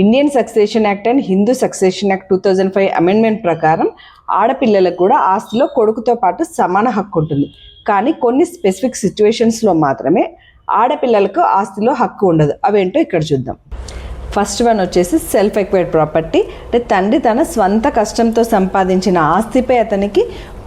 Indian succession act and Hindu succession act 2005 amendment ప్రకారం ఆడపిల్లలకు కూడా ఆస్తిలో కొడుకుతో పాటు సమాన హక్కు ఉంటుంది. కానీ కొన్ని స్పెసిఫిక్ సిచ్యువేషన్స్లో మాత్రమే ఆడపిల్లలకు ఆస్తిలో హక్కు ఉండదు. అవేంటో ఇక్కడ చూద్దాం. ఫస్ట్ వన్ వచ్చేసి సెల్ఫ్ ఎక్వైర్డ్ ప్రాపర్టీ. అంటే తండ్రి తన స్వంత కష్టంతో సంపాదించిన ఆస్తిపై అతనికి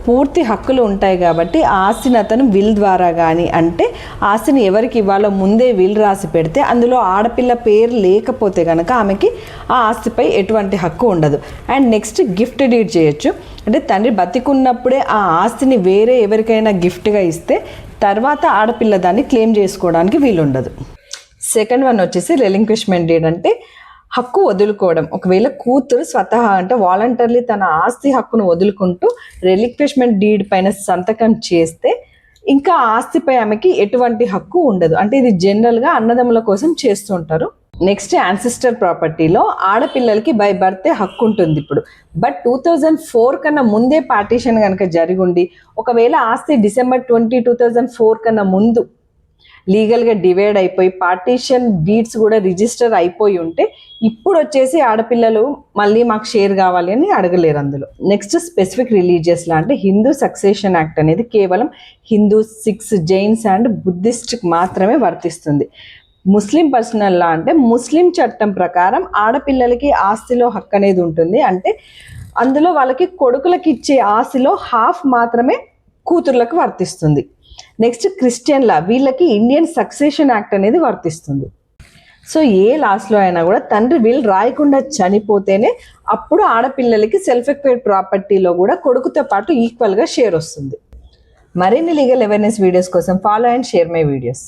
పూర్తి హక్కులు ఉంటాయి కాబట్టి ఆ ఆస్తిని అతను విల్ ద్వారా కానీ, అంటే ఆస్తిని ఎవరికి ఇవ్వాలో ముందే విల్ రాసి పెడితే అందులో ఆడపిల్ల పేరు లేకపోతే కనుక ఆమెకి ఆ ఆస్తిపై ఎటువంటి హక్కు ఉండదు. అండ్ నెక్స్ట్ గిఫ్ట్ డీడ్ చేయొచ్చు. అంటే తండ్రి బతికున్నప్పుడే ఆ ఆస్తిని వేరే ఎవరికైనా గిఫ్ట్గా ఇస్తే తర్వాత ఆడపిల్ల దాన్ని క్లెయిమ్ చేసుకోవడానికి వీలుండదు. సెకండ్ వన్ వచ్చేసి రెలింక్విష్మెంట్ డీడ్. అంటే హక్కు వదులుకోవడం. ఒకవేళ కూతురు స్వతహా అంటే వాలంటర్లీ తన ఆస్తి హక్కును వదులుకుంటూ రెలింక్విష్మెంట్ డీడ్ పైన సంతకం చేస్తే ఇంకా ఆస్తిపై ఆమెకి ఎటువంటి హక్కు ఉండదు. అంటే ఇది జనరల్గా అన్నదమ్ముల కోసం చేస్తుంటారు. నెక్స్ట్ యాన్సిస్టర్ ప్రాపర్టీలో ఆడపిల్లలకి బై బర్తే హక్కు ఉంటుంది ఇప్పుడు. బట్ 2004 కన్నా ముందే పార్టీషన్ కనుక జరిగుండి ఒకవేళ ఆస్తి December 20, 2004 కన్నా ముందు లీగల్గా డివైడ్ అయిపోయి పార్టీషన్ డీడ్స్ కూడా రిజిస్టర్ అయిపోయి ఉంటే ఇప్పుడు వచ్చేసి ఆడపిల్లలు మళ్ళీ మాకు షేర్ కావాలి అని అడగలేరు అందులో. నెక్స్ట్ స్పెసిఫిక్ రిలీజియస్లా అంటే హిందూ సక్సెషన్ యాక్ట్ అనేది కేవలం హిందూ, సిఖ్స్, జైన్స్ అండ్ బుద్ధిస్ట్కి మాత్రమే వర్తిస్తుంది. ముస్లిం పర్సనల్ లా అంటే ముస్లిం చట్టం ప్రకారం ఆడపిల్లలకి ఆస్తిలో హక్కు అనేది ఉంటుంది. అంటే అందులో వాళ్ళకి కొడుకులకి ఇచ్చే ఆస్తిలో హాఫ్ మాత్రమే కూతుర్లకు వర్తిస్తుంది. నెక్స్ట్ క్రిస్టియన్ లా, వీళ్ళకి ఇండియన్ సక్సెషన్ యాక్ట్ అనేది వర్తిస్తుంది. సో ఏ లాస్లో అయినా కూడా తండ్రి విల్ రాయకుండా చనిపోతేనే అప్పుడు ఆడపిల్లలకి సెల్ఫ్ ఎక్వైర్డ్ ప్రాపర్టీలో కూడా కొడుకుతో పాటు ఈక్వల్గా షేర్ వస్తుంది. మరిన్ని లీగల్ అవేర్నెస్ వీడియోస్ కోసం follow and share my videos.